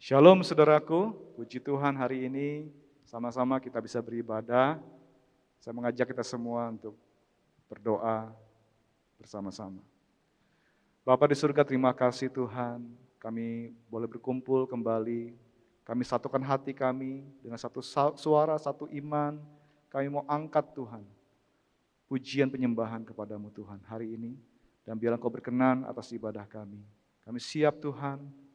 Shalom saudaraku, puji Tuhan hari ini sama-sama kita bisa beribadah. Saya mengajak kita semua untuk berdoa bersama-sama. Bapa di surga, terima kasih Tuhan, kami boleh berkumpul kembali. Kami satukan hati kami dengan satu suara, satu iman. Kami mau angkat Tuhan, pujian penyembahan kepadamu Tuhan hari ini. Dan biarlah Kau berkenan atas ibadah kami. Kami siap Tuhan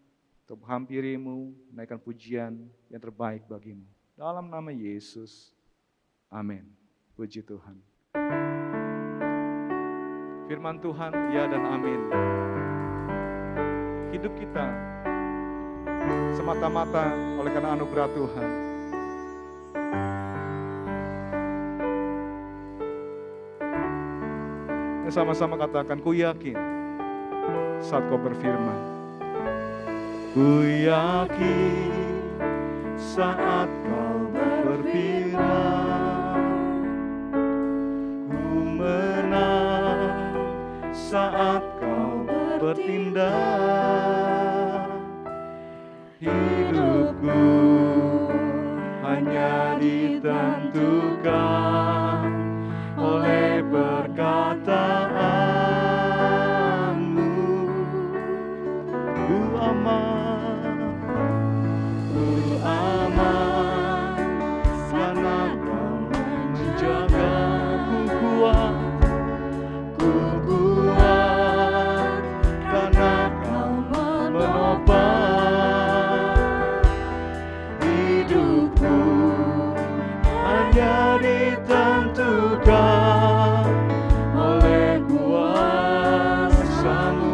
untuk menghampirimu, menaikkan pujian yang terbaik bagimu. Dalam nama Yesus, amin. Puji Tuhan. Firman Tuhan, ya dan amin. Hidup kita semata-mata oleh karena anugerah Tuhan. Sama-sama katakan, ku yakin saat Kau berfirman. Ku yakin saat Kau berfirman, ku menang saat Kau bertindak. Hidupku hanya ditentukan oleh perkataanmu. Ku aman karena Kau menjaga. Ku kuat karena Kau menopang. Hidupku hanya ditentukan oleh kuasa-Mu.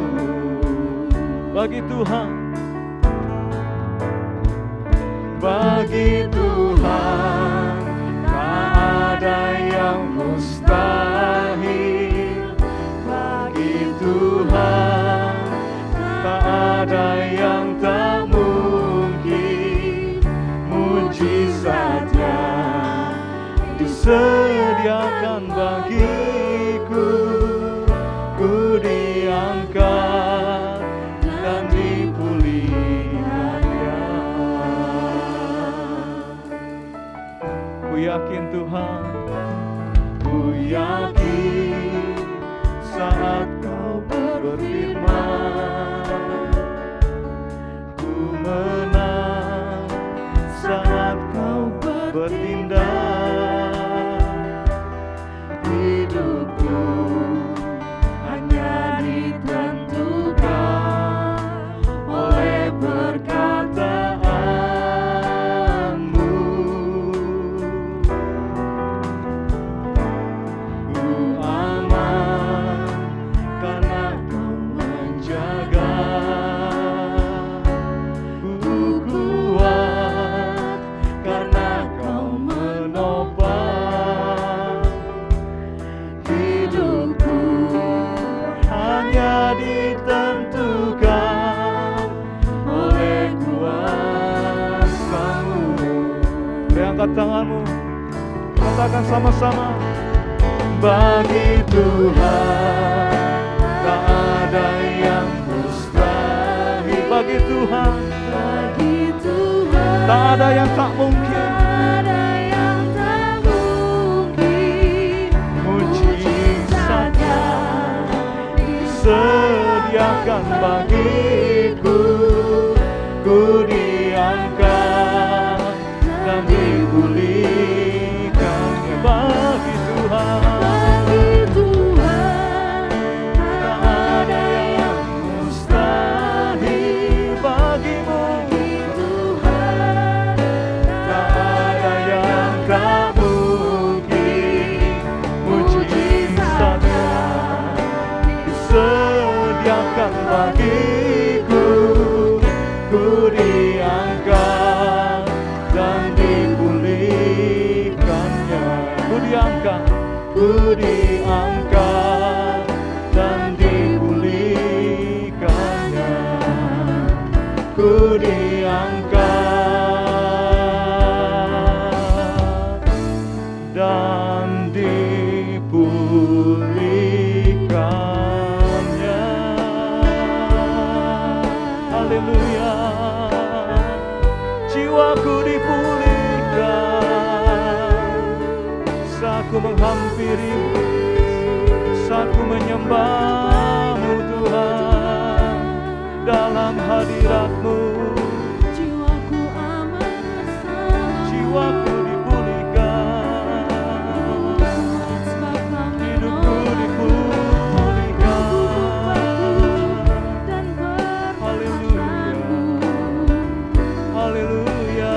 Bagi Tuhan tak ada yang mustahil. Bagi Tuhan tak ada yang tak mungkin. Mujizatnya disediakan bagiku. Ku diangkat dan dipulihkannya. Ku yakin Tuhan, ku yakin saat Kau berfirman, ku menang saat Kau bertindak. Hidupku hanya ditentukan oleh perkataanmu. Ku aman karena Kau menjaga. Ku kuat karena Kau menopang. Hidupku hanya ditentukan oleh kuasa-Mu. Angkat tanganmu, katakan sama-sama. Bagi Tuhan tak ada yang mustahil. Bagi Tuhan tak ada yang tak mungkin. Mujizatnya disediakan bagiku. Ku diangkat dan dipulihkannya. Bagi Tuhan tak ada yang mustahil. Bagimu tak ada yang tak mungkin. Mujizatnya disediakan bagiku. Ku diangkat dan dipulihkannya. Ku diangkat dan dipulihkannya. Ku diangkat dan dipulihkannya. Haleluya. spirit saat ku menyembah-Mu Tuhan dalam hadirat-Mu. Jiwaku aman bersama, Jiwaku dipulihkan, sebab Kau hidupku dipulihkan. dan Haleluya, haleluya.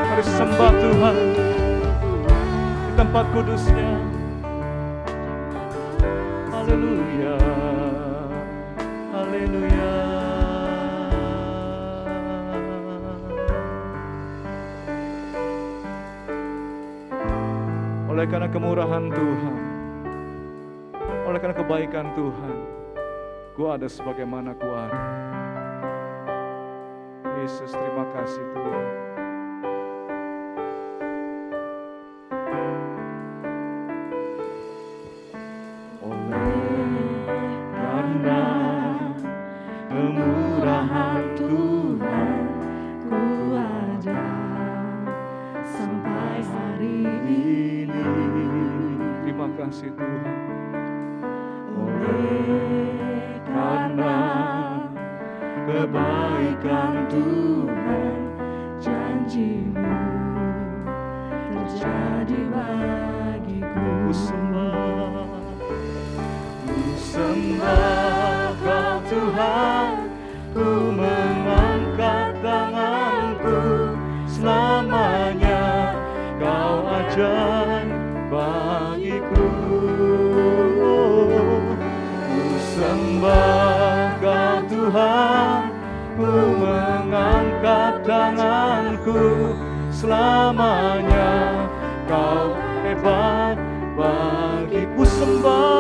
Mari sembah Tuhan di tempat kudus-Nya. Haleluya, haleluya. Oleh karena kemurahan Tuhan, oleh karena kebaikan Tuhan, ku ada sebagaimana ku ada. Yesus, terima kasih Tuhan. Karena kemurahan Tuhan, ku ada sampai hari ini. terima kasih Tuhan. Oleh karena kebaikan Tuhan, janji-Mu terjadi bagiku. Ku sembah Kau Tuhan, ku mengangkat tanganku selamanya. Kau ajaib bagiku. Ku sembah Kau Tuhan, ku mengangkat tanganku selamanya. Kau hebat bagiku. Sembah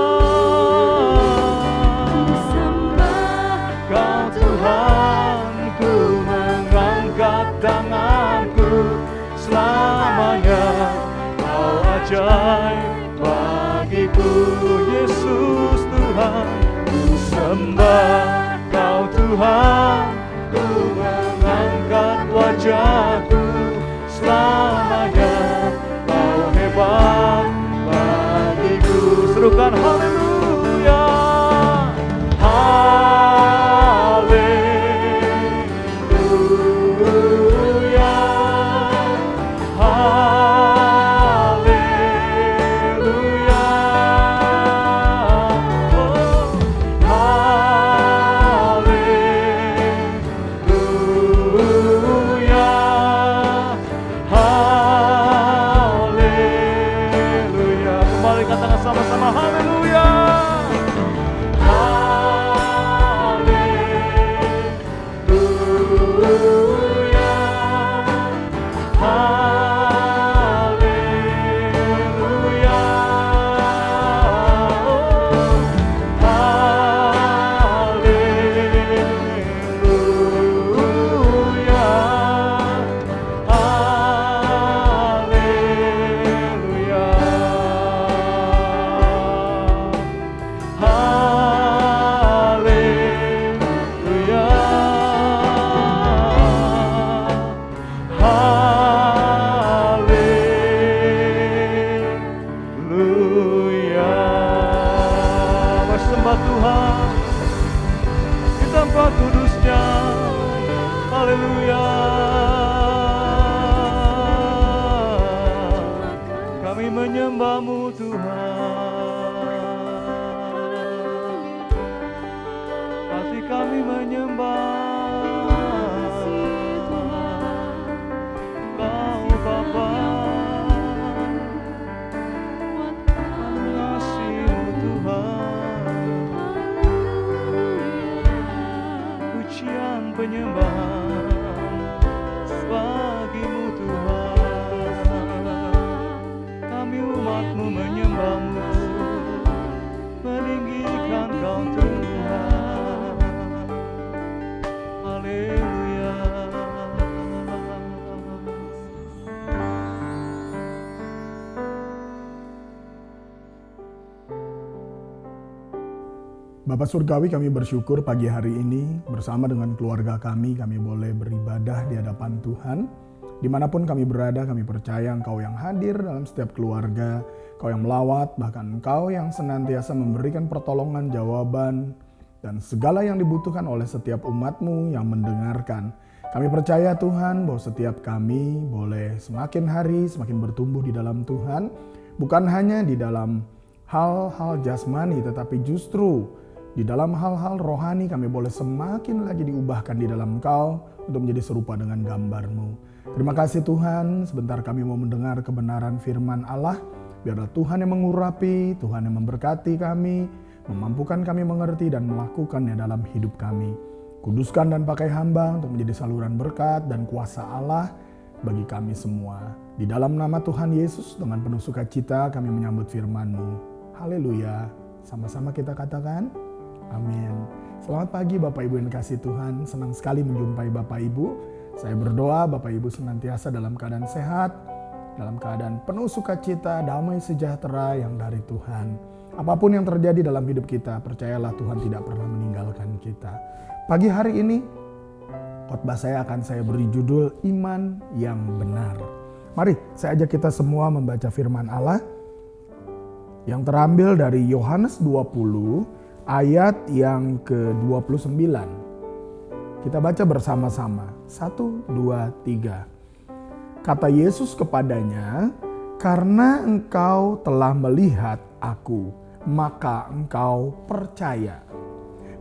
Kau Tuhan, ku mengangkat tanganku selamanya. Kau ajaib bagiku, Yesus Tuhan. Ku sembah Kau Tuhan, ku mengangkat wajahku selamanya. Kau hebat bagiku. Serukan haleluya, haleluya, haleluya, oh, haleluya, haleluya. Kembali katakan sama-sama haleluya. Haleluya, haleluya, haleluya, haleluya. Bersembah Tuhan di tempat kudus-Nya. Haleluya. Kami menyembah-Mu Tuhan. Hati kami menyembah Kau Bapa. Mengasihi-Mu Tuhan. Pujian penyembahan bagi-Mu Tuhan. Kami umat-Mu menyembah-Mu, meninggikan Kau Tuhan. Haleluya. Bapak Surgawi, kami bersyukur pagi hari ini bersama dengan keluarga kami boleh beribadah di hadapan Tuhan Dimanapun kami berada, kami percaya Engkau yang hadir dalam setiap keluarga, Engkau yang melawat, bahkan Engkau yang senantiasa memberikan pertolongan, jawaban, dan segala yang dibutuhkan oleh setiap umat-Mu yang mendengarkan. Kami percaya Tuhan bahwa setiap kami boleh semakin hari semakin bertumbuh di dalam Tuhan, bukan hanya di dalam hal-hal jasmani, tetapi justru di dalam hal-hal rohani kami boleh semakin lagi diubahkan di dalam Engkau untuk menjadi serupa dengan gambar-Mu. Terima kasih Tuhan, sebentar kami mau mendengar kebenaran firman Allah. Biarlah Tuhan yang mengurapi, Tuhan yang memberkati kami, memampukan kami mengerti dan melakukannya dalam hidup kami. Kuduskan dan pakai hamba untuk menjadi saluran berkat dan kuasa Allah bagi kami semua. Di dalam nama Tuhan Yesus dengan penuh sukacita kami menyambut firman-Mu. Haleluya. Sama-sama kita katakan, amin. Selamat pagi Bapak Ibu yang dikasihi Tuhan. Senang sekali menjumpai Bapak Ibu. Saya berdoa Bapak Ibu senantiasa dalam keadaan sehat, dalam keadaan penuh sukacita, damai sejahtera yang dari Tuhan. Apapun yang terjadi dalam hidup kita, percayalah Tuhan tidak pernah meninggalkan kita. Pagi hari ini, khotbah saya akan saya beri judul Iman yang Benar. Mari saya ajak kita semua membaca firman Allah yang terambil dari Yohanes 20 ayat yang ke-29. Kita baca bersama-sama. 1, 2, 3. Kata Yesus kepadanya, "Karena engkau telah melihat aku, maka engkau percaya.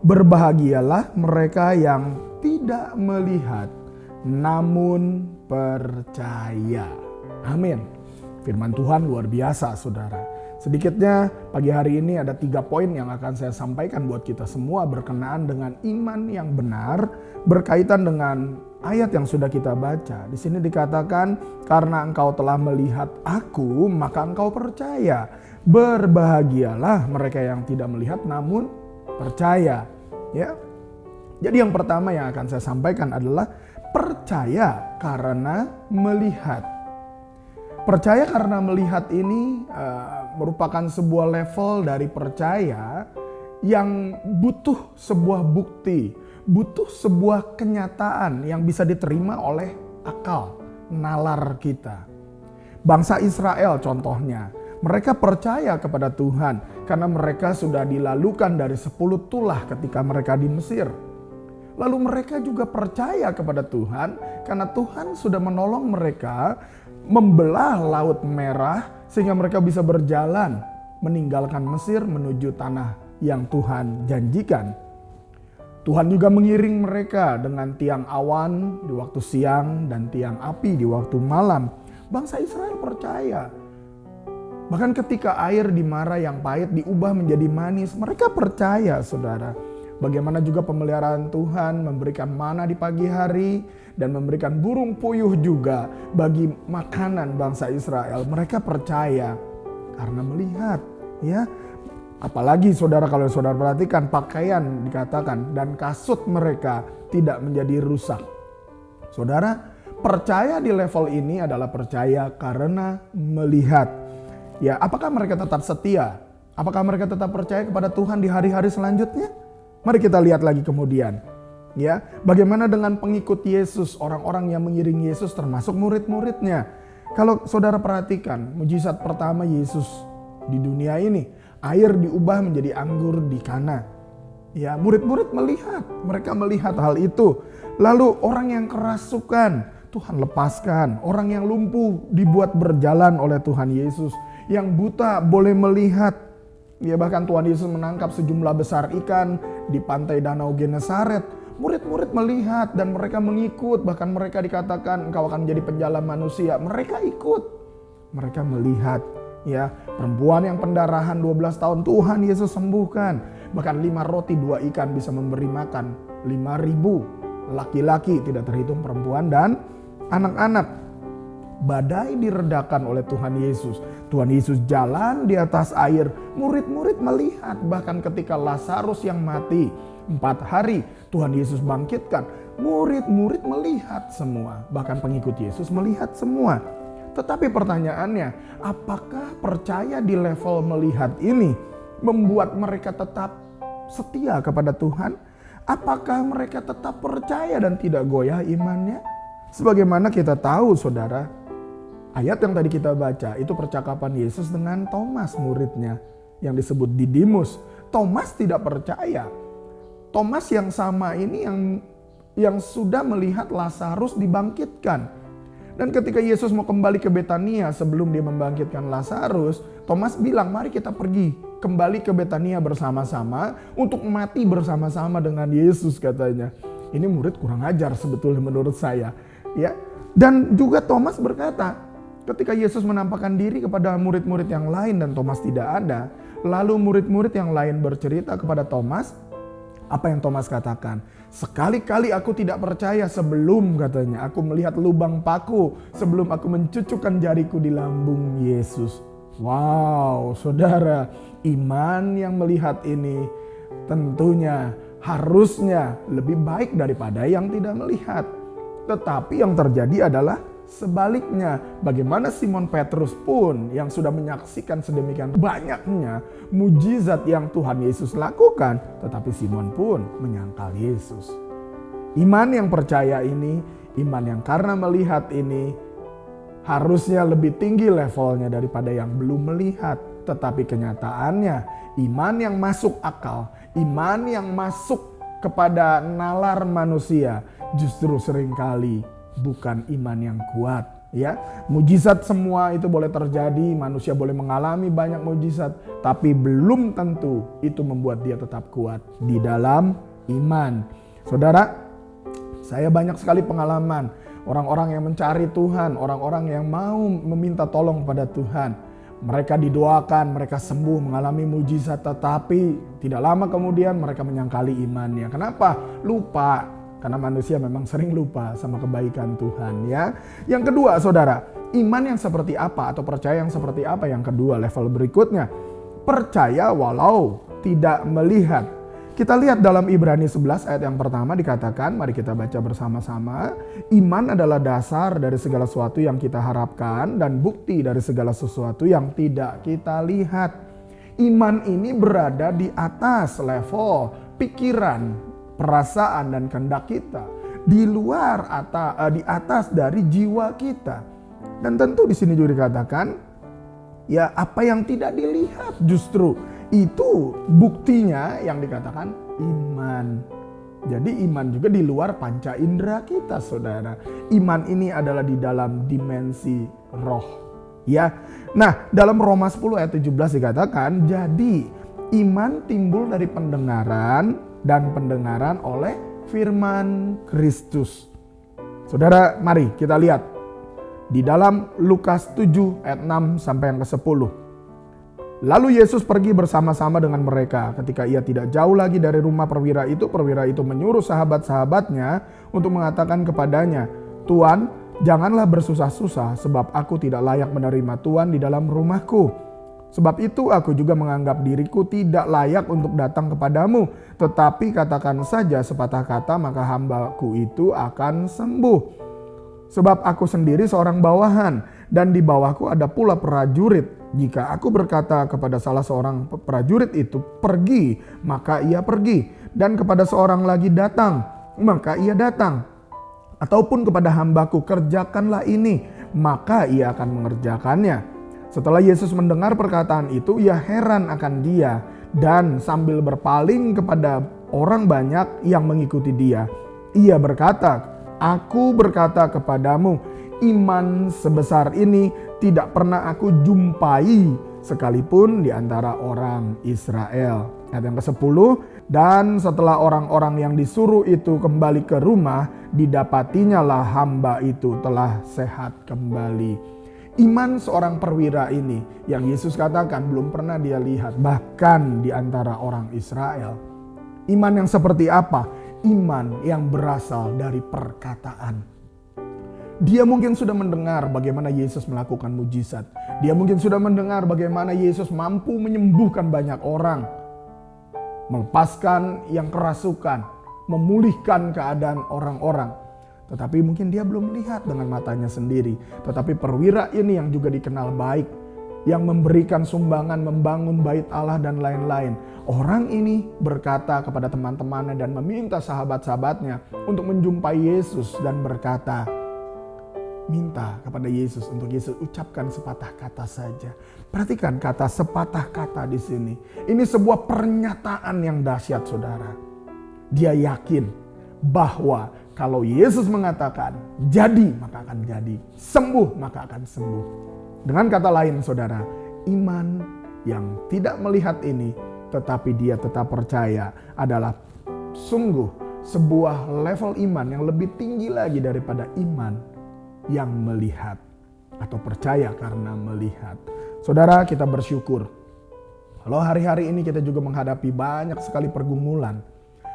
Berbahagialah mereka yang tidak melihat, namun percaya." Amin. Firman Tuhan luar biasa, saudara. Sedikitnya pagi hari ini ada 3 poin yang akan saya sampaikan buat kita semua berkenaan dengan iman yang benar, berkaitan dengan ayat yang sudah kita baca. Di sini dikatakan, karena engkau telah melihat aku, maka engkau percaya. Berbahagialah mereka yang tidak melihat namun percaya. Ya. Jadi yang pertama yang akan saya sampaikan adalah percaya karena melihat. Percaya karena melihat ini merupakan sebuah level dari percaya yang butuh sebuah bukti, butuh sebuah kenyataan yang bisa diterima oleh akal, nalar kita. Bangsa Israel contohnya, mereka percaya kepada Tuhan karena mereka sudah dilalukan dari 10 tulah ketika mereka di Mesir. Lalu mereka juga percaya kepada Tuhan karena Tuhan sudah menolong mereka membelah Laut Merah sehingga mereka bisa berjalan meninggalkan Mesir menuju tanah yang Tuhan janjikan. Tuhan juga mengiring mereka dengan tiang awan di waktu siang dan tiang api di waktu malam. Bangsa Israel percaya. Bahkan ketika air di Mara yang pahit diubah menjadi manis, mereka percaya, saudara. Bagaimana juga pemeliharaan Tuhan memberikan mana di pagi hari dan memberikan burung puyuh juga bagi makanan bangsa Israel. Mereka percaya karena melihat, ya. Apalagi saudara, kalau saudara perhatikan pakaian dikatakan dan kasut mereka tidak menjadi rusak. Saudara, percaya di level ini adalah percaya karena melihat. Ya, apakah mereka tetap setia? Apakah mereka tetap percaya kepada Tuhan di hari-hari selanjutnya? Mari kita lihat lagi kemudian. Ya, bagaimana dengan pengikut Yesus, orang-orang yang mengiring Yesus termasuk murid-muridnya. Kalau saudara perhatikan, mujizat pertama Yesus di dunia ini, air diubah menjadi anggur di Kana. Ya, murid-murid melihat, mereka melihat hal itu. Lalu orang yang kerasukan, Tuhan lepaskan. Orang yang lumpuh dibuat berjalan oleh Tuhan Yesus. Yang buta boleh melihat. Ya, bahkan Tuhan Yesus menangkap sejumlah besar ikan di pantai Danau Genesaret. Murid-murid melihat dan mereka mengikut. Bahkan mereka dikatakan engkau akan menjadi penjala manusia. Mereka ikut. Mereka melihat. Ya, perempuan yang pendarahan 12 tahun Tuhan Yesus sembuhkan. Bahkan 5 roti 2 ikan bisa memberi makan 5.000 laki-laki, tidak terhitung perempuan dan anak-anak. Badai diredakan oleh Tuhan Yesus. Tuhan Yesus jalan di atas air. Murid-murid melihat. Bahkan ketika Lazarus yang mati 4 hari Tuhan Yesus bangkitkan. Murid-murid melihat semua. Bahkan pengikut Yesus melihat semua. Tetapi pertanyaannya, apakah percaya di level melihat ini membuat mereka tetap setia kepada Tuhan? Apakah mereka tetap percaya dan tidak goyah imannya? Sebagaimana kita tahu saudara, ayat yang tadi kita baca itu percakapan Yesus dengan Thomas muridnya yang disebut Didimus. Thomas tidak percaya. Thomas yang sama ini yang sudah melihat Lazarus dibangkitkan. Dan ketika Yesus mau kembali ke Betania sebelum dia membangkitkan Lazarus, Thomas bilang, mari kita pergi kembali ke Betania bersama-sama untuk mati bersama-sama dengan Yesus katanya. Ini murid kurang ajar sebetulnya menurut saya. Ya. Dan juga Thomas berkata, ketika Yesus menampakkan diri kepada murid-murid yang lain dan Thomas tidak ada, lalu murid-murid yang lain bercerita kepada Thomas, apa yang Thomas katakan? Sekali-kali aku tidak percaya sebelum katanya aku melihat lubang paku, sebelum aku mencucukkan jariku di lambung Yesus. Wow, saudara, iman yang melihat ini tentunya harusnya lebih baik daripada yang tidak melihat. Tetapi yang terjadi adalah sebaliknya. Bagaimana Simon Petrus pun yang sudah menyaksikan sedemikian banyaknya mujizat yang Tuhan Yesus lakukan, tetapi Simon pun menyangkal Yesus. Iman yang percaya ini, iman yang karena melihat ini, harusnya lebih tinggi levelnya daripada yang belum melihat. Tetapi kenyataannya, iman yang masuk akal, iman yang masuk kepada nalar manusia, justru seringkali bukan iman yang kuat. Ya, mujizat semua itu boleh terjadi, manusia boleh mengalami banyak mujizat, tapi belum tentu itu membuat dia tetap kuat di dalam iman. Saudara, saya banyak sekali pengalaman orang-orang yang mencari Tuhan, orang-orang yang mau meminta tolong pada Tuhan. Mereka didoakan, mereka sembuh, mengalami mujizat, tetapi tidak lama kemudian mereka menyangkali imannya. Kenapa? Lupa. Karena manusia memang sering lupa sama kebaikan Tuhan ya. Yang kedua saudara, iman yang seperti apa atau percaya yang seperti apa yang kedua level berikutnya? Percaya walau tidak melihat. Kita lihat dalam Ibrani 11 ayat yang pertama dikatakan, mari kita baca bersama-sama. Iman adalah dasar dari segala sesuatu yang kita harapkan dan bukti dari segala sesuatu yang tidak kita lihat. Iman ini berada di atas level pikiran, perasaan dan kehendak kita, di luar di atas dari jiwa kita. Dan tentu di sini juga dikatakan, ya apa yang tidak dilihat justru itu buktinya yang dikatakan iman. Jadi iman juga di luar panca indera kita, saudara. Iman ini adalah di dalam dimensi roh. Ya, nah dalam Roma 10 ayat 17 dikatakan, jadi iman timbul dari pendengaran dan pendengaran oleh firman Kristus. Saudara, mari kita lihat di dalam Lukas 7 ayat 6 sampai yang ke-10. Lalu Yesus pergi bersama-sama dengan mereka. Ketika ia tidak jauh lagi dari rumah perwira itu menyuruh sahabat-sahabatnya untuk mengatakan kepadanya, "Tuan, janganlah bersusah-susah sebab aku tidak layak menerima Tuan di dalam rumahku. Sebab itu aku juga menganggap diriku tidak layak untuk datang kepadamu. Tetapi katakan saja sepatah kata maka hambaku itu akan sembuh. Sebab aku sendiri seorang bawahan dan di bawahku ada pula prajurit. Jika aku berkata kepada salah seorang prajurit itu pergi, maka ia pergi. Dan kepada seorang lagi datang, maka ia datang. Ataupun kepada hambaku kerjakanlah ini, maka ia akan mengerjakannya." Setelah Yesus mendengar perkataan itu, ia heran akan dia dan sambil berpaling kepada orang banyak yang mengikuti dia, ia berkata, "Aku berkata kepadamu, iman sebesar ini tidak pernah aku jumpai sekalipun di antara orang Israel." Ayat yang ke-10, dan setelah orang-orang yang disuruh itu kembali ke rumah, didapatinya lah hamba itu telah sehat kembali. Iman seorang perwira ini yang Yesus katakan belum pernah dia lihat bahkan di antara orang Israel. Iman yang seperti apa? Iman yang berasal dari perkataan. Dia mungkin sudah mendengar bagaimana Yesus melakukan mujizat. Dia mungkin sudah mendengar bagaimana Yesus mampu menyembuhkan banyak orang, melepaskan yang kerasukan, memulihkan keadaan orang-orang. Tetapi mungkin dia belum melihat dengan matanya sendiri. Tetapi perwira ini yang juga dikenal baik, yang memberikan sumbangan, membangun bait Allah dan lain-lain. Orang ini berkata kepada teman-temannya dan meminta sahabat-sahabatnya untuk menjumpai Yesus dan berkata, minta kepada Yesus untuk Yesus ucapkan sepatah kata saja. Perhatikan kata sepatah kata di sini. Ini sebuah pernyataan yang dahsyat, saudara. Dia yakin bahwa kalau Yesus mengatakan jadi maka akan jadi, sembuh maka akan sembuh. Dengan kata lain, saudara, iman yang tidak melihat ini tetapi dia tetap percaya adalah sungguh sebuah level iman yang lebih tinggi lagi daripada iman yang melihat atau percaya karena melihat. Saudara, kita bersyukur kalau hari-hari ini kita juga menghadapi banyak sekali pergumulan.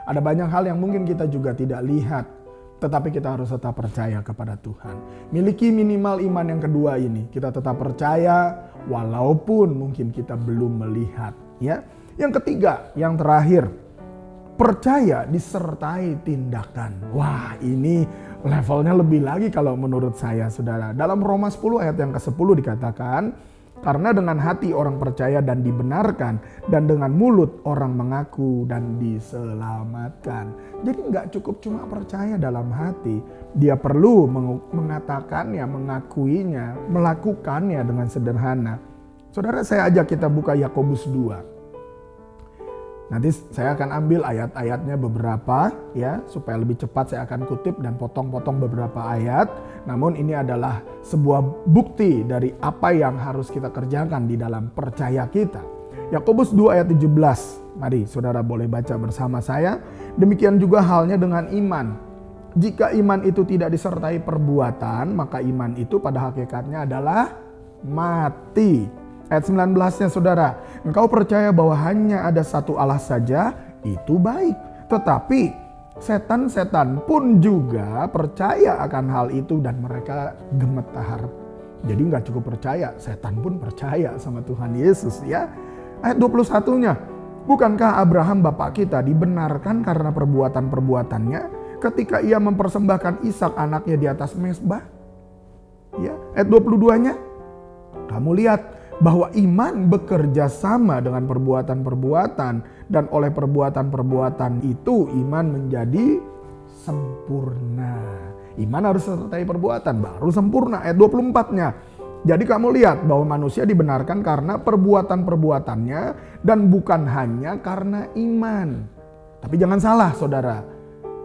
Ada banyak hal yang mungkin kita juga tidak lihat, tetapi kita harus tetap percaya kepada Tuhan. Miliki minimal iman yang kedua ini, kita tetap percaya walaupun mungkin kita belum melihat, ya. Yang ketiga, yang terakhir, percaya disertai tindakan. Wah, ini levelnya lebih lagi kalau menurut saya, saudara. Dalam Roma 10 ayat yang ke-10 dikatakan, karena dengan hati orang percaya dan dibenarkan, dan dengan mulut orang mengaku dan diselamatkan. Jadi nggak cukup cuma percaya dalam hati, dia perlu mengatakannya, mengakuinya, melakukannya dengan sederhana. Saudara, saya ajak kita buka Yakobus 2. Nanti saya akan ambil ayat-ayatnya beberapa, ya, supaya lebih cepat saya akan kutip dan potong-potong beberapa ayat. Namun ini adalah sebuah bukti dari apa yang harus kita kerjakan di dalam percaya kita. Yakobus 2 ayat 17. Mari saudara boleh baca bersama saya. Demikian juga halnya dengan iman. Jika iman itu tidak disertai perbuatan, maka iman itu pada hakikatnya adalah mati. Ayat 19-nya, saudara, engkau percaya bahwa hanya ada satu Allah saja, itu baik. Tetapi setan-setan pun juga percaya akan hal itu dan mereka gemetar. Jadi nggak cukup percaya, setan pun percaya sama Tuhan Yesus, ya. Ayat 21-nya, bukankah Abraham bapak kita dibenarkan karena perbuatan-perbuatannya ketika ia mempersembahkan Ishak anaknya di atas mezbah? Ya, ayat 22-nya, kamu lihat bahwa iman bekerja sama dengan perbuatan-perbuatan, dan oleh perbuatan-perbuatan itu iman menjadi sempurna. Iman harus disertai perbuatan baru sempurna. Ayat 24-nya. Jadi kamu lihat bahwa manusia dibenarkan karena perbuatan-perbuatannya dan bukan hanya karena iman. Tapi jangan salah, saudara.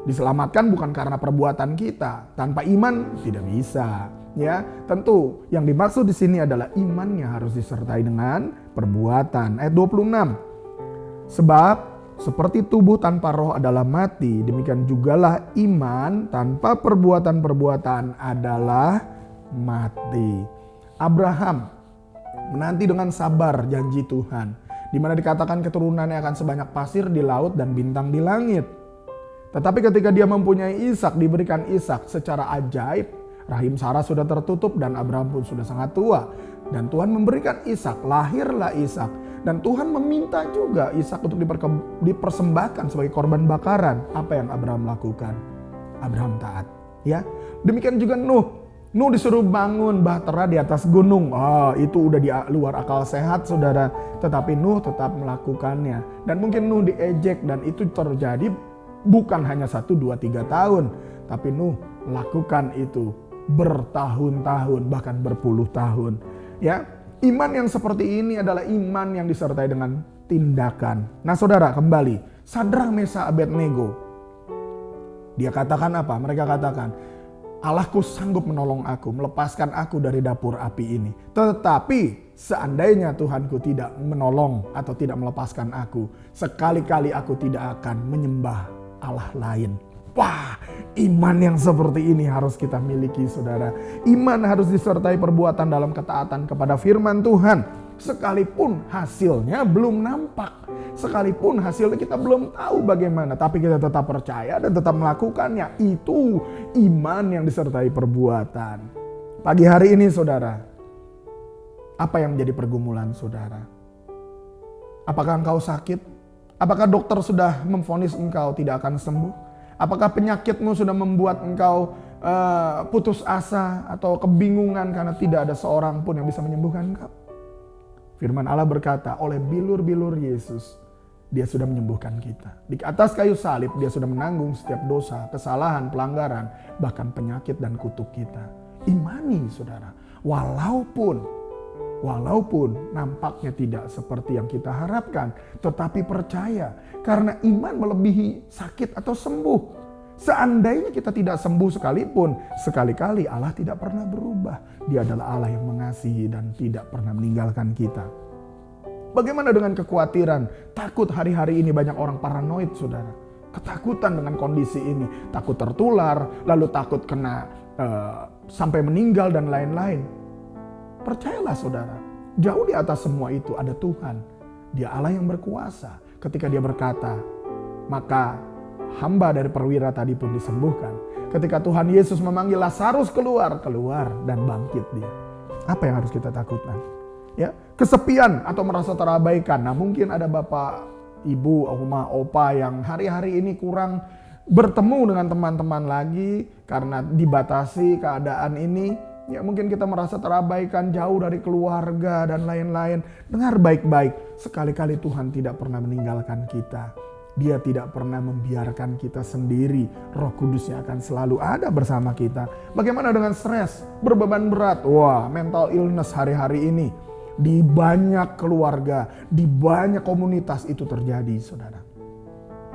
Diselamatkan bukan karena perbuatan kita. Tanpa iman tidak bisa. Ya, tentu yang dimaksud di sini adalah imannya harus disertai dengan perbuatan. Ayat 26. Sebab seperti tubuh tanpa roh adalah mati, demikian jugalah iman tanpa perbuatan-perbuatan adalah mati. Abraham menanti dengan sabar janji Tuhan, di mana dikatakan keturunannya akan sebanyak pasir di laut dan bintang di langit. Tetapi ketika dia mempunyai Ishak, diberikan Ishak secara ajaib. Rahim Sarah sudah tertutup dan Abraham pun sudah sangat tua. Dan Tuhan memberikan Ishak, lahirlah Ishak. Dan Tuhan meminta juga Ishak untuk dipersembahkan sebagai korban bakaran. Apa yang Abraham lakukan? Abraham taat. Ya, demikian juga Nuh. Nuh disuruh bangun bahtera di atas gunung. Itu udah di luar akal sehat, saudara. Tetapi Nuh tetap melakukannya. Dan mungkin Nuh diejek dan itu terjadi bukan hanya 1, 2, 3 tahun. Tapi Nuh lakukan itu bertahun-tahun, bahkan berpuluh tahun. Ya, iman yang seperti ini adalah iman yang disertai dengan tindakan. Nah, saudara, kembali, Sadrak, Mesak, Abednego. Dia katakan apa? Mereka katakan, Allahku sanggup menolong aku, melepaskan aku dari dapur api ini. Tetapi seandainya Tuhanku tidak menolong atau tidak melepaskan aku, sekali-kali aku tidak akan menyembah Allah lain. Wah, iman yang seperti ini harus kita miliki, saudara. Iman harus disertai perbuatan dalam ketaatan kepada firman Tuhan. Sekalipun hasilnya belum nampak. Sekalipun hasilnya kita belum tahu bagaimana. Tapi kita tetap percaya dan tetap melakukannya. Itu iman yang disertai perbuatan. Pagi hari ini, saudara, apa yang menjadi pergumulan saudara? Apakah engkau sakit? Apakah dokter sudah memvonis engkau tidak akan sembuh? Apakah penyakitmu sudah membuat engkau putus asa atau kebingungan karena tidak ada seorang pun yang bisa menyembuhkan engkau? Firman Allah berkata, oleh bilur-bilur Yesus, Dia sudah menyembuhkan kita. Di atas kayu salib, Dia sudah menanggung setiap dosa, kesalahan, pelanggaran, bahkan penyakit dan kutuk kita. imani saudara. Walaupun nampaknya tidak seperti yang kita harapkan, tetapi percaya karena iman melebihi sakit atau sembuh. Seandainya kita tidak sembuh sekalipun, sekali-kali Allah tidak pernah berubah. Dia adalah Allah yang mengasihi dan tidak pernah meninggalkan kita. Bagaimana dengan kekhawatiran? Takut hari-hari ini banyak orang paranoid saudara. Ketakutan dengan kondisi ini. Takut tertular, lalu takut kena sampai meninggal dan lain-lain. Percayalah saudara, jauh di atas semua itu ada Tuhan. Dia Allah yang berkuasa. Ketika dia berkata, maka hamba dari perwira tadi pun disembuhkan. Ketika Tuhan Yesus memanggil Lazarus keluar dan bangkit dia. Apa yang harus kita takutkan? Ya, kesepian atau merasa terabaikan. Nah, mungkin ada bapak, ibu, oma, opa yang hari-hari ini kurang bertemu dengan teman-teman lagi karena dibatasi keadaan ini. Ya, mungkin kita merasa terabaikan, jauh dari keluarga dan lain-lain. Dengar baik-baik, sekali-kali Tuhan tidak pernah meninggalkan kita. Dia tidak pernah membiarkan kita sendiri. Roh Kudusnya akan selalu ada bersama kita. Bagaimana dengan stres, berbeban berat? Wah, mental illness hari-hari ini. Di banyak keluarga, di banyak komunitas itu terjadi, saudara.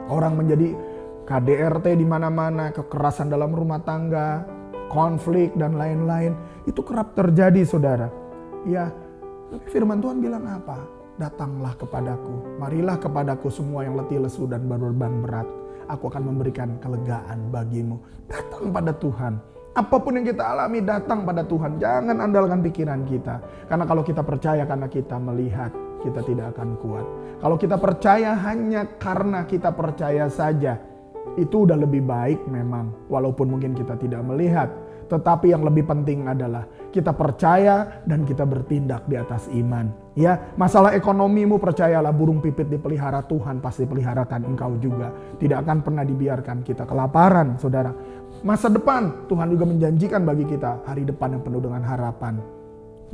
Orang menjadi KDRT di mana-mana, kekerasan dalam rumah tangga, konflik dan lain-lain. Itu kerap terjadi, saudara. Ya, tapi firman Tuhan bilang apa? Datanglah kepadaku, marilah kepadaku semua yang letih lesu dan berbeban berat. Aku akan memberikan kelegaan bagimu. Datang pada Tuhan. Apapun yang kita alami datang pada Tuhan. Jangan andalkan pikiran kita. Karena kalau kita percaya karena kita melihat, kita tidak akan kuat. Kalau kita percaya hanya karena kita percaya saja, itu udah lebih baik memang. Walaupun mungkin kita tidak melihat. Tetapi yang lebih penting adalah kita percaya dan kita bertindak di atas iman. Ya, masalah ekonomimu percayalah, burung pipit dipelihara Tuhan pasti peliharakan engkau juga. Tidak akan pernah dibiarkan kita kelaparan, saudara. Masa depan Tuhan juga menjanjikan bagi kita hari depan yang penuh dengan harapan.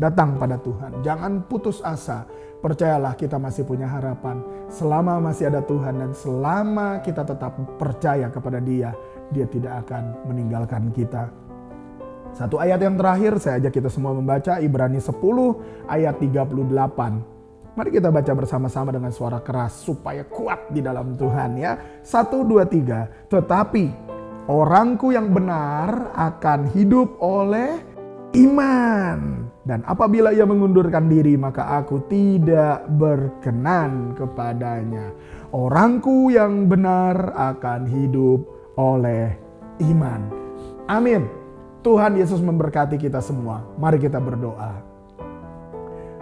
Datang pada Tuhan, jangan putus asa. Percayalah kita masih punya harapan. Selama masih ada Tuhan dan selama kita tetap percaya kepada Dia, Dia tidak akan meninggalkan kita. Satu ayat yang terakhir saya ajak kita semua membaca Ibrani 10 ayat 38. Mari kita baca bersama-sama dengan suara keras supaya kuat di dalam Tuhan ya. 1, 2, 3. Tetapi orangku yang benar akan hidup oleh iman. Dan apabila ia mengundurkan diri maka aku tidak berkenan kepadanya. Orangku yang benar akan hidup oleh iman. Amin. Tuhan Yesus memberkati kita semua. Mari kita berdoa.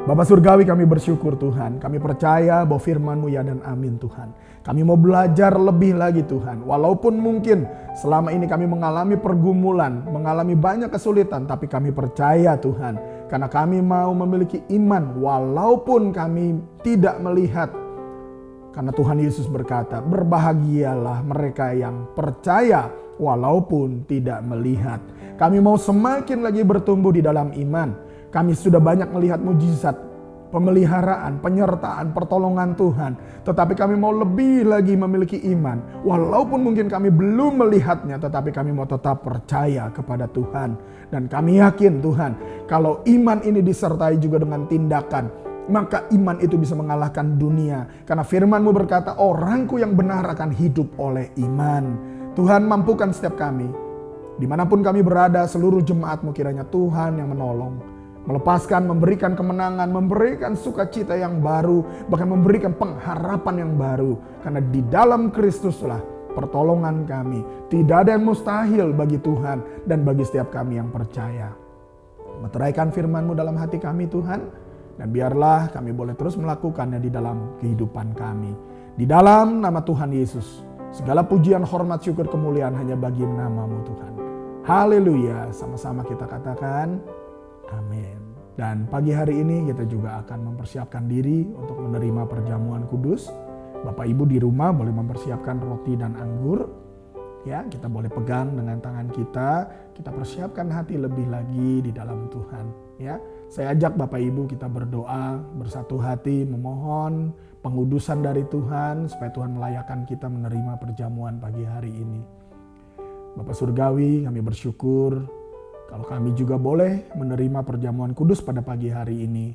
Bapa Surgawi, kami bersyukur Tuhan. Kami percaya bahwa firman-Mu ya dan amin Tuhan. Kami mau belajar lebih lagi Tuhan. Walaupun mungkin selama ini kami mengalami pergumulan, mengalami banyak kesulitan. Tapi kami percaya Tuhan. Karena kami mau memiliki iman walaupun kami tidak melihat. Karena Tuhan Yesus berkata, berbahagialah mereka yang percaya walaupun tidak melihat. Kami mau semakin lagi bertumbuh di dalam iman. Kami sudah banyak melihat mujizat, pemeliharaan, penyertaan, pertolongan Tuhan. Tetapi kami mau lebih lagi memiliki iman. Walaupun mungkin kami belum melihatnya, tetapi kami mau tetap percaya kepada Tuhan. Dan kami yakin Tuhan, kalau iman ini disertai juga dengan tindakan, maka iman itu bisa mengalahkan dunia. Karena firman-Mu berkata, orangku yang benar akan hidup oleh iman. Tuhan, mampukan setiap kami. Dimanapun kami berada, seluruh jemaat-Mu kiranya Tuhan yang menolong. Melepaskan, memberikan kemenangan, memberikan sukacita yang baru. Bahkan memberikan pengharapan yang baru. Karena di dalam Kristuslah pertolongan kami. Tidak ada yang mustahil bagi Tuhan dan bagi setiap kami yang percaya. Meteraikan firman-Mu dalam hati kami Tuhan. Dan biarlah kami boleh terus melakukannya di dalam kehidupan kami. Di dalam nama Tuhan Yesus. Segala pujian, hormat, syukur, kemuliaan hanya bagi nama-Mu Tuhan. Haleluya, sama-sama kita katakan amin. Dan pagi hari ini kita juga akan mempersiapkan diri untuk menerima perjamuan kudus. Bapak Ibu di rumah boleh mempersiapkan roti dan anggur. Ya, kita boleh pegang dengan tangan kita persiapkan hati lebih lagi di dalam Tuhan. Ya, saya ajak Bapak Ibu kita berdoa bersatu hati memohon pengudusan dari Tuhan supaya Tuhan melayakkan kita menerima perjamuan pagi hari ini. Bapak Surgawi, kami bersyukur Kalau kami juga boleh menerima perjamuan kudus pada pagi hari ini,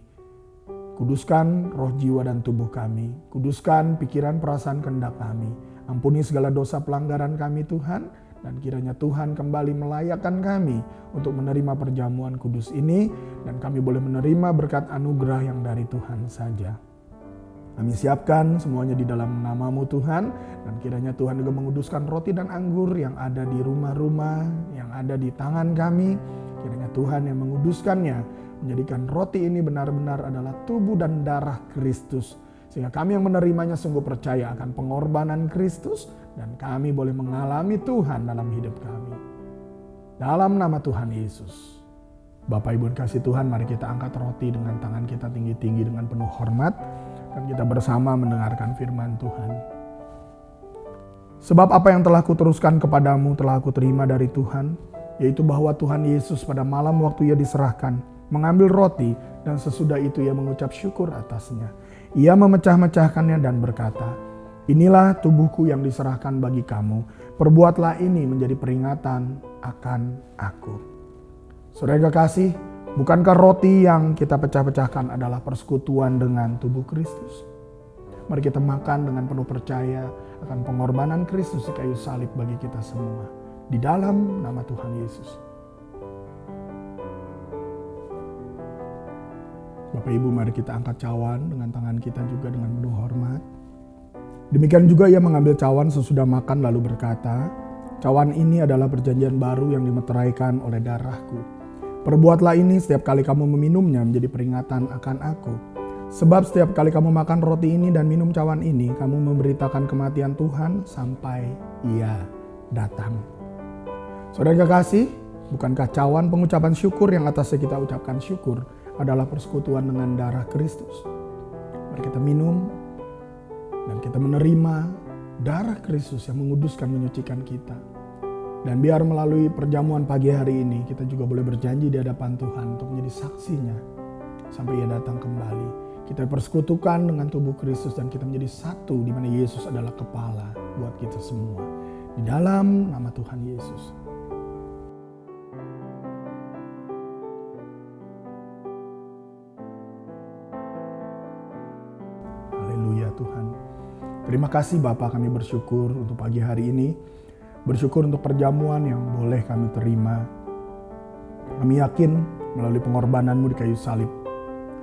kuduskan roh, jiwa, dan tubuh kami. Kuduskan pikiran, perasaan, kehendak kami. Ampuni segala dosa pelanggaran kami Tuhan. Dan kiranya Tuhan kembali melayakkan kami untuk menerima perjamuan kudus ini. Dan kami boleh menerima berkat anugerah yang dari Tuhan saja. Kami siapkan semuanya di dalam nama-Mu Tuhan. Dan kiranya Tuhan juga menguduskan roti dan anggur yang ada di rumah-rumah, yang ada di tangan kami. Kiranya Tuhan yang menguduskannya, menjadikan roti ini benar-benar adalah tubuh dan darah Kristus. Sehingga kami yang menerimanya sungguh percaya akan pengorbanan Kristus. Dan kami boleh mengalami Tuhan dalam hidup kami. Dalam nama Tuhan Yesus. Bapak Ibu kasih Tuhan, mari kita angkat roti dengan tangan kita tinggi-tinggi dengan penuh hormat. Dan kita bersama mendengarkan firman Tuhan. Sebab apa yang telah kuteruskan kepadamu telah aku terima dari Tuhan, yaitu bahwa Tuhan Yesus pada malam waktu ia diserahkan, mengambil roti dan sesudah itu ia mengucap syukur atasnya. Ia memecah-mecahkannya dan berkata, "Inilah tubuhku yang diserahkan bagi kamu, perbuatlah ini menjadi peringatan akan aku." Saudara kekasih, bukankah roti yang kita pecah-pecahkan adalah persekutuan dengan tubuh Kristus? Mari kita makan dengan penuh percaya akan pengorbanan Kristus di kayu salib bagi kita semua. Di dalam nama Tuhan Yesus. Bapak Ibu, mari kita angkat cawan dengan tangan kita juga dengan penuh hormat. Demikian juga ia mengambil cawan sesudah makan lalu berkata, "Cawan ini adalah perjanjian baru yang dimeteraikan oleh darahku. Perbuatlah ini setiap kali kamu meminumnya menjadi peringatan akan aku. Sebab setiap kali kamu makan roti ini dan minum cawan ini, kamu memberitakan kematian Tuhan sampai ia datang." Saudara kekasih, bukankah cawan pengucapan syukur yang atasnya kita ucapkan syukur adalah persekutuan dengan darah Kristus? Mari kita minum dan kita menerima darah Kristus yang menguduskan, menyucikan kita. Dan biar melalui perjamuan pagi hari ini kita juga boleh berjanji di hadapan Tuhan untuk menjadi saksinya sampai ia datang kembali. Kita persekutukan dengan tubuh Kristus dan kita menjadi satu di mana Yesus adalah kepala buat kita semua. Di dalam nama Tuhan Yesus. Haleluya Tuhan. Terima kasih Bapa, kami bersyukur untuk pagi hari ini. Bersyukur untuk perjamuan yang boleh kami terima. Kami yakin melalui pengorbanan-Mu di kayu salib,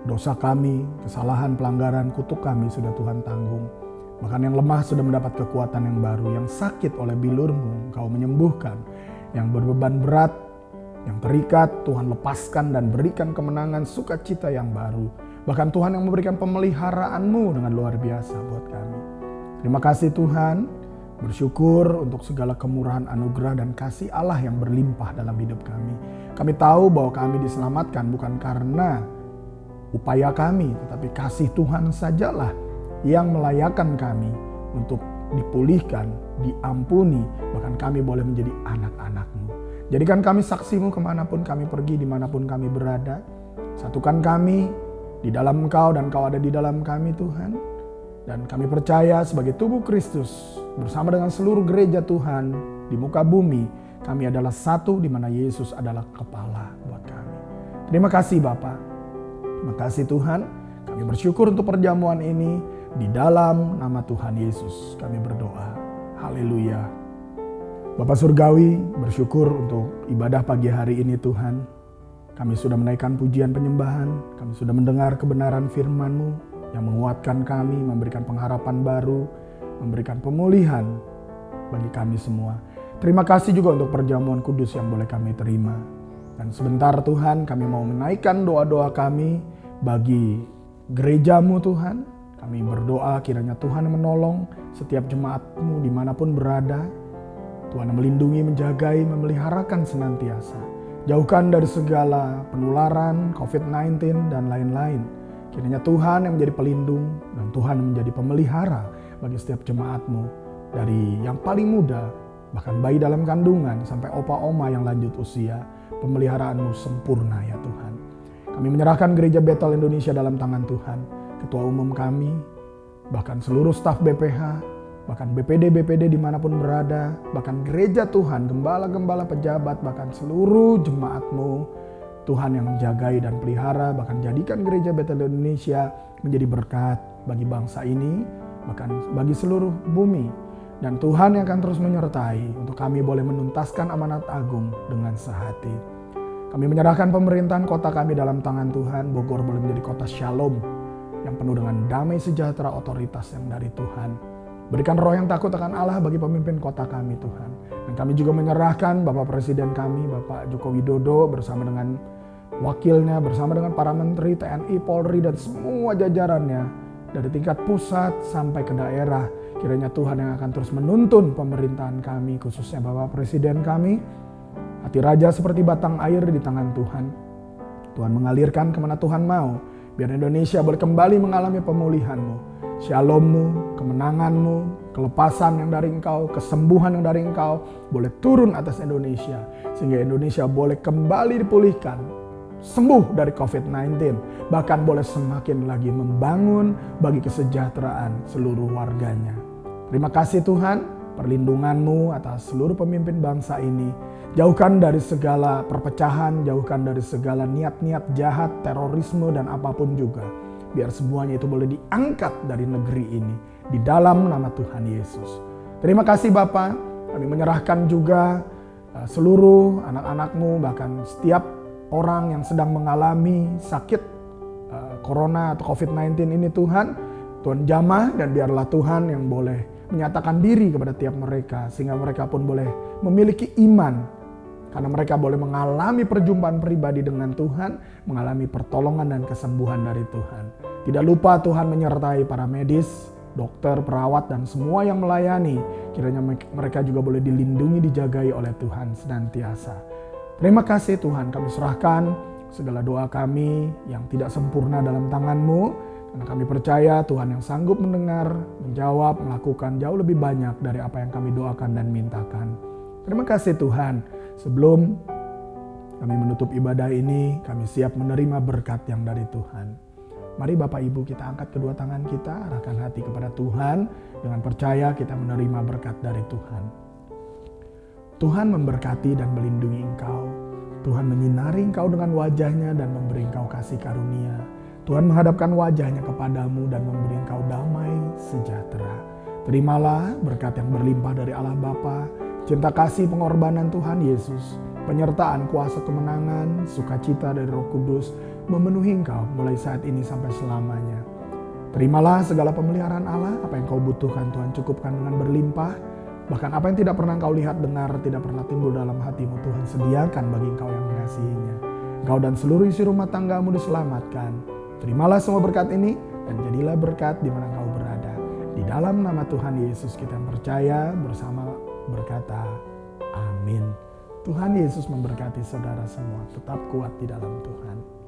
dosa kami, kesalahan, pelanggaran, kutuk kami sudah Tuhan tanggung. Bahkan yang lemah sudah mendapat kekuatan yang baru. Yang sakit oleh bilur-Mu Engkau menyembuhkan. Yang berbeban berat, yang terikat, Tuhan lepaskan dan berikan kemenangan, sukacita yang baru. Bahkan Tuhan yang memberikan pemeliharaan-Mu dengan luar biasa buat kami. Terima kasih Tuhan. Bersyukur untuk segala kemurahan, anugerah, dan kasih Allah yang berlimpah dalam hidup kami. Kami tahu bahwa kami diselamatkan bukan karena upaya kami, tetapi kasih Tuhan sajalah yang melayakkan kami untuk dipulihkan, diampuni, bahkan kami boleh menjadi anak-anak-Mu. Jadikan kami saksi-Mu kemanapun kami pergi, dimanapun kami berada. Satukan kami di dalam Engkau dan Engkau ada di dalam kami Tuhan. Dan kami percaya sebagai tubuh Kristus bersama dengan seluruh gereja Tuhan di muka bumi, kami adalah satu di mana Yesus adalah kepala buat kami. Terima kasih Bapa. Terima kasih Tuhan. Kami bersyukur untuk perjamuan ini di dalam nama Tuhan Yesus. Kami berdoa. Haleluya. Bapak Surgawi, bersyukur untuk ibadah pagi hari ini Tuhan. Kami sudah menaikkan pujian penyembahan. Kami sudah mendengar kebenaran firman-Mu yang menguatkan kami, memberikan pengharapan baru, memberikan pemulihan bagi kami semua. Terima kasih juga untuk perjamuan kudus yang boleh kami terima. Dan sebentar Tuhan, kami mau menaikkan doa-doa kami bagi gereja-Mu Tuhan. Kami berdoa kiranya Tuhan menolong setiap jemaat-Mu dimanapun berada. Tuhan melindungi, menjagai, memeliharakan senantiasa. Jauhkan dari segala penularan, COVID-19 dan lain-lain. Kiranya Tuhan yang menjadi pelindung dan Tuhan yang menjadi pemelihara bagi setiap jemaat-Mu. Dari yang paling muda, bahkan bayi dalam kandungan, sampai opa-oma yang lanjut usia. Pemeliharaanmu sempurna ya Tuhan. Kami menyerahkan Gereja Bethel Indonesia dalam tangan Tuhan. Ketua Umum kami, bahkan seluruh staf BPH, bahkan BPD-BPD dimanapun berada, bahkan gereja Tuhan, gembala-gembala pejabat, bahkan seluruh jemaat-Mu, Tuhan yang menjagai dan pelihara, bahkan jadikan gereja Betel Indonesia menjadi berkat bagi bangsa ini, bahkan bagi seluruh bumi. Dan Tuhan yang akan terus menyertai untuk kami boleh menuntaskan amanat agung dengan sehati. Kami menyerahkan pemerintahan kota kami dalam tangan Tuhan. Bogor boleh menjadi kota shalom yang penuh dengan damai sejahtera otoritas yang dari Tuhan. Berikan roh yang takut akan Allah bagi pemimpin kota kami Tuhan. Dan kami juga menyerahkan Bapak Presiden kami, Bapak Joko Widodo bersama dengan wakilnya, bersama dengan para menteri, TNI, Polri dan semua jajarannya dari tingkat pusat sampai ke daerah. Kiranya Tuhan yang akan terus menuntun pemerintahan kami, khususnya Bapak Presiden kami. Hati raja seperti batang air di tangan Tuhan. Tuhan mengalirkan kemana Tuhan mau. Biar Indonesia boleh kembali mengalami pemulihan-Mu, Shalom-Mu, kemenangan-Mu, kelepasan yang dari Engkau, kesembuhan yang dari Engkau boleh turun atas Indonesia. Sehingga Indonesia boleh kembali dipulihkan, sembuh dari COVID-19. Bahkan boleh semakin lagi membangun bagi kesejahteraan seluruh warganya. Terima kasih Tuhan, perlindungan-Mu atas seluruh pemimpin bangsa ini. Jauhkan dari segala perpecahan, jauhkan dari segala niat-niat jahat, terorisme dan apapun juga. Biar semuanya itu boleh diangkat dari negeri ini di dalam nama Tuhan Yesus. Terima kasih Bapa. Kami menyerahkan juga seluruh anak-anak-Mu, bahkan setiap orang yang sedang mengalami sakit corona atau COVID-19 ini Tuhan. Tuhan jamah dan biarlah Tuhan yang boleh menyatakan diri kepada tiap mereka. Sehingga mereka pun boleh memiliki iman. Karena mereka boleh mengalami perjumpaan pribadi dengan Tuhan, mengalami pertolongan dan kesembuhan dari Tuhan. Tidak lupa Tuhan menyertai para medis, dokter, perawat, dan semua yang melayani. Kiranya mereka juga boleh dilindungi, dijagai oleh Tuhan senantiasa. Terima kasih Tuhan, kami serahkan segala doa kami yang tidak sempurna dalam tangan-Mu. Karena kami percaya Tuhan yang sanggup mendengar, menjawab, melakukan jauh lebih banyak dari apa yang kami doakan dan mintakan. Terima kasih Tuhan. Sebelum kami menutup ibadah ini, kami siap menerima berkat yang dari Tuhan. Mari Bapak Ibu kita angkat kedua tangan kita, arahkan hati kepada Tuhan. Dengan percaya kita menerima berkat dari Tuhan. Tuhan memberkati dan melindungi engkau. Tuhan menyinari engkau dengan wajahnya dan memberi engkau kasih karunia. Tuhan menghadapkan wajahnya kepadamu dan memberi engkau damai sejahtera. Terimalah berkat yang berlimpah dari Allah Bapa, cinta kasih pengorbanan Tuhan Yesus, penyertaan kuasa kemenangan, sukacita dari Roh Kudus memenuhi engkau mulai saat ini sampai selamanya. Terimalah segala pemeliharaan Allah, apa yang kau butuhkan Tuhan cukupkan dengan berlimpah. Bahkan apa yang tidak pernah engkau lihat, dengar, tidak pernah timbul dalam hatimu, Tuhan sediakan bagi engkau yang mengasihinya. Engkau dan seluruh isi rumah tanggamu diselamatkan. Terimalah semua berkat ini dan jadilah berkat di mana engkau berada. Di dalam nama Tuhan Yesus kita percaya bersama berkata, amin. Tuhan Yesus memberkati saudara semua. Tetap kuat di dalam Tuhan.